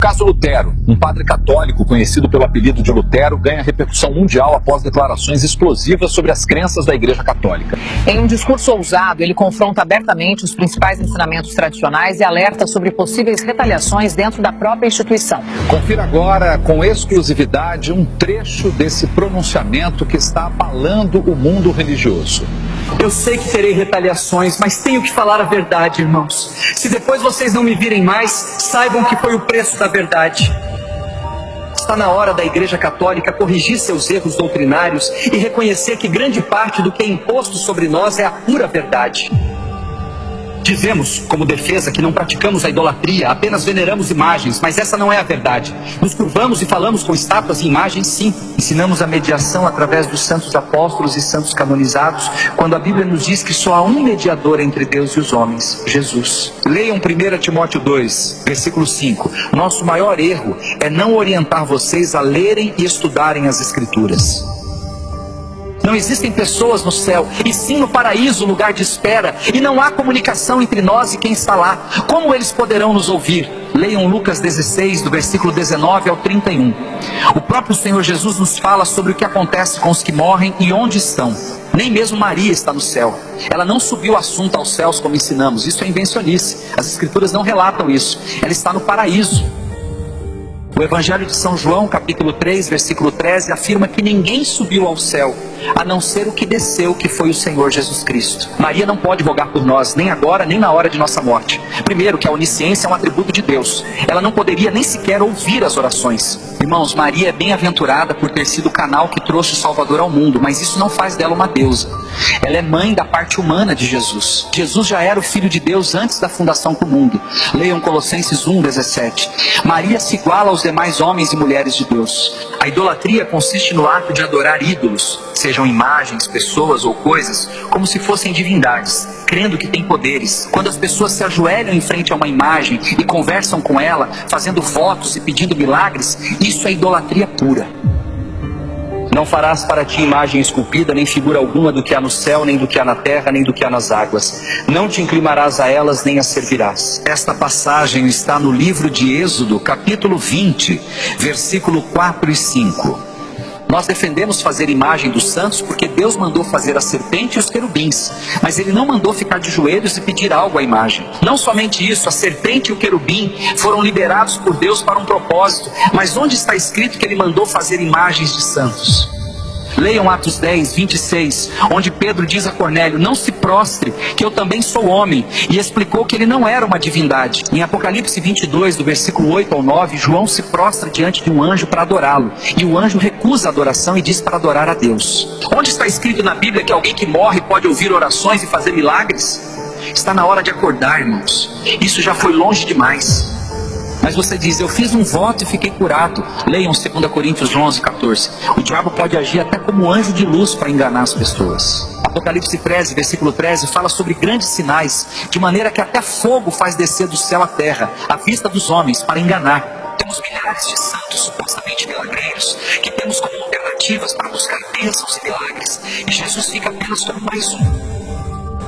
caso Lutero, um padre católico conhecido pelo apelido de Lutero, ganha repercussão mundial após declarações explosivas sobre as crenças da Igreja Católica. Em um discurso ousado, ele confronta abertamente os principais ensinamentos tradicionais e alerta sobre possíveis retaliações dentro da própria instituição. Confira agora, com exclusividade, um trecho desse pronunciamento que está abalando o mundo religioso. Eu sei que terei retaliações, mas tenho que falar a verdade, irmãos. Se depois vocês não me virem mais, saibam que foi o preço da verdade. Está na hora da Igreja Católica corrigir seus erros doutrinários e reconhecer que grande parte do que é imposto sobre nós é a pura verdade. Dizemos, como defesa, que não praticamos a idolatria, apenas veneramos imagens, mas essa não é a verdade. Nos curvamos e falamos com estátuas e imagens, sim. Ensinamos a mediação através dos santos apóstolos e santos canonizados, quando a Bíblia nos diz que só há um mediador entre Deus e os homens, Jesus. Leiam 1 Timóteo 2, versículo 5. Nosso maior erro é não orientar vocês a lerem e estudarem as Escrituras. Não existem pessoas no céu, e sim no paraíso, lugar de espera, e não há comunicação entre nós e quem está lá. Como eles poderão nos ouvir? Leiam Lucas 16, do versículo 19 ao 31. O próprio Senhor Jesus nos fala sobre o que acontece com os que morrem e onde estão. Nem mesmo Maria está no céu. Ela não subiu o assunto aos céus como ensinamos. Isso é invencionice. As Escrituras não relatam isso. Ela está no paraíso. O Evangelho de São João, capítulo 3, versículo 13, afirma que ninguém subiu ao céu, a não ser o que desceu, que foi o Senhor Jesus Cristo. Maria não pode rogar por nós, nem agora, nem na hora de nossa morte. Primeiro, que a onisciência é um atributo de Deus. Ela não poderia nem sequer ouvir as orações. Irmãos, Maria é bem-aventurada por ter sido o canal que trouxe o Salvador ao mundo, mas isso não faz dela uma deusa. Ela é mãe da parte humana de Jesus. Jesus já era o Filho de Deus antes da fundação do mundo. Leiam Colossenses 1, 17. Maria se iguala aos demais homens e mulheres de Deus. A idolatria consiste no ato de adorar ídolos, sejam imagens, pessoas ou coisas, como se fossem divindades, crendo que têm poderes. Quando as pessoas se ajoelham em frente a uma imagem e conversam com ela, fazendo votos e pedindo milagres, isso é idolatria pura. Não farás para ti imagem esculpida, nem figura alguma do que há no céu, nem do que há na terra, nem do que há nas águas. Não te inclinarás a elas, nem as servirás. Esta passagem está no livro de Êxodo, capítulo 20, versículo 4 e 5. Nós defendemos fazer imagem dos santos porque Deus mandou fazer a serpente e os querubins, mas Ele não mandou ficar de joelhos e pedir algo à imagem. Não somente isso, a serpente e o querubim foram liberados por Deus para um propósito, mas onde está escrito que Ele mandou fazer imagens de santos? Leiam Atos 10, 26, onde Pedro diz a Cornélio: não se prostre, que eu também sou homem, e explicou que ele não era uma divindade. Em Apocalipse 22, do versículo 8 ao 9, João se prostra diante de um anjo para adorá-lo, e o anjo recusa a adoração e diz para adorar a Deus. Onde está escrito na Bíblia que alguém que morre pode ouvir orações e fazer milagres? Está na hora de acordar, irmãos. Isso já foi longe demais. Mas você diz: eu fiz um voto e fiquei curado. Leiam 2 Coríntios 11, 14. O diabo pode agir até como anjo de luz para enganar as pessoas. Apocalipse 13, versículo 13, fala sobre grandes sinais, de maneira que até fogo faz descer do céu à terra, à vista dos homens, para enganar. Temos milhares de santos supostamente milagreiros, que temos como alternativas para buscar bênçãos e milagres, e Jesus fica apenas como mais um.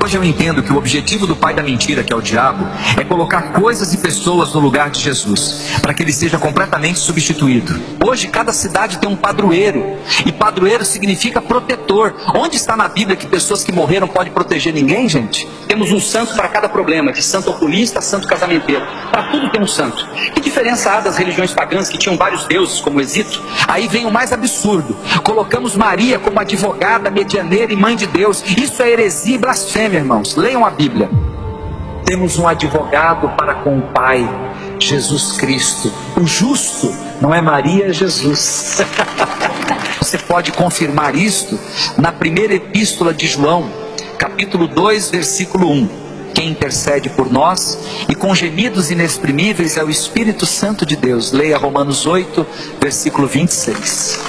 Hoje eu entendo que o objetivo do pai da mentira, que é o diabo, é colocar coisas e pessoas no lugar de Jesus, para que ele seja completamente substituído. Hoje cada cidade tem um padroeiro, e padroeiro significa protetor. Onde está na Bíblia que pessoas que morreram podem proteger ninguém, gente? Temos um santo para cada problema, de santo oculista a santo casamenteiro. Para tudo tem um santo. Que diferença há das religiões pagãs que tinham vários deuses, como o Egito? Aí vem o mais absurdo: colocamos Maria como advogada, medianeira e mãe de Deus. Isso é heresia e blasfêmia, irmãos. Leiam a Bíblia. Temos um advogado para com o Pai, Jesus Cristo, o justo. Não é Maria, é Jesus. Você pode confirmar isto na primeira epístola de João, capítulo 2, versículo 1. Quem intercede por nós e com gemidos inexprimíveis é o Espírito Santo de Deus. Leia Romanos 8, versículo 26.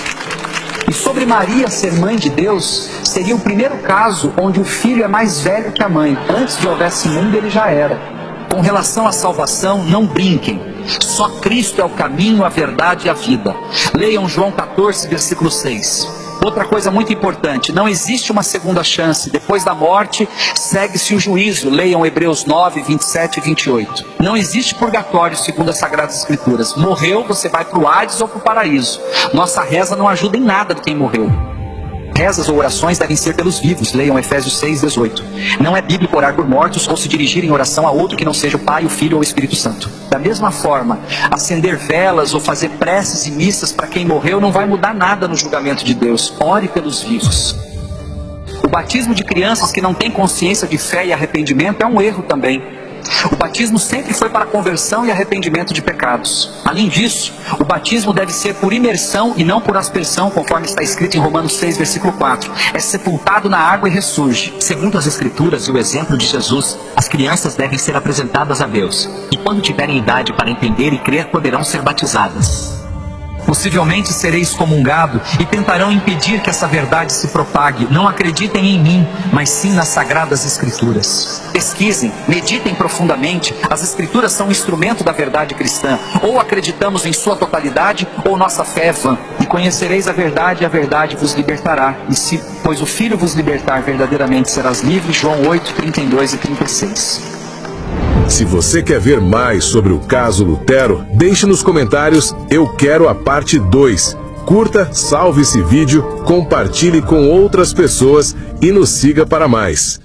E sobre Maria ser mãe de Deus, seria o primeiro caso onde o filho é mais velho que a mãe. Antes de houvesse mundo, ele já era. Com relação à salvação, não brinquem. Só Cristo é o caminho, a verdade e a vida. Leiam João 14, versículo 6. Outra coisa muito importante, não existe uma segunda chance. Depois da morte, segue-se o juízo. Leiam Hebreus 9, 27 e 28. Não existe purgatório segundo as Sagradas Escrituras. Morreu, você vai para o Hades ou para o paraíso. Nossa reza não ajuda em nada de quem morreu. Rezas ou orações devem ser pelos vivos. Leiam Efésios 6, 18. Não é bíblico orar por mortos ou se dirigir em oração a outro que não seja o Pai, o Filho ou o Espírito Santo. Da mesma forma, acender velas ou fazer preces e missas para quem morreu não vai mudar nada no julgamento de Deus. Ore pelos vivos. O batismo de crianças que não têm consciência de fé e arrependimento é um erro também. O batismo sempre foi para conversão e arrependimento de pecados. Além disso, o batismo deve ser por imersão e não por aspersão, conforme está escrito em Romanos 6, versículo 4. É sepultado na água e ressurge. Segundo as Escrituras e o exemplo de Jesus, as crianças devem ser apresentadas a Deus. E quando tiverem idade para entender e crer, poderão ser batizadas. Possivelmente serei excomungado e tentarão impedir que essa verdade se propague. Não acreditem em mim, mas sim nas Sagradas Escrituras. Pesquisem, meditem profundamente. As Escrituras são um instrumento da verdade cristã. Ou acreditamos em sua totalidade, ou nossa fé é vã. E conhecereis a verdade vos libertará. E se, pois o Filho vos libertar, verdadeiramente serás livre. João 8, 32 e 36. Se você quer ver mais sobre o caso Lutero, deixe nos comentários "Eu quero a parte 2". Curta, salve esse vídeo, compartilhe com outras pessoas e nos siga para mais.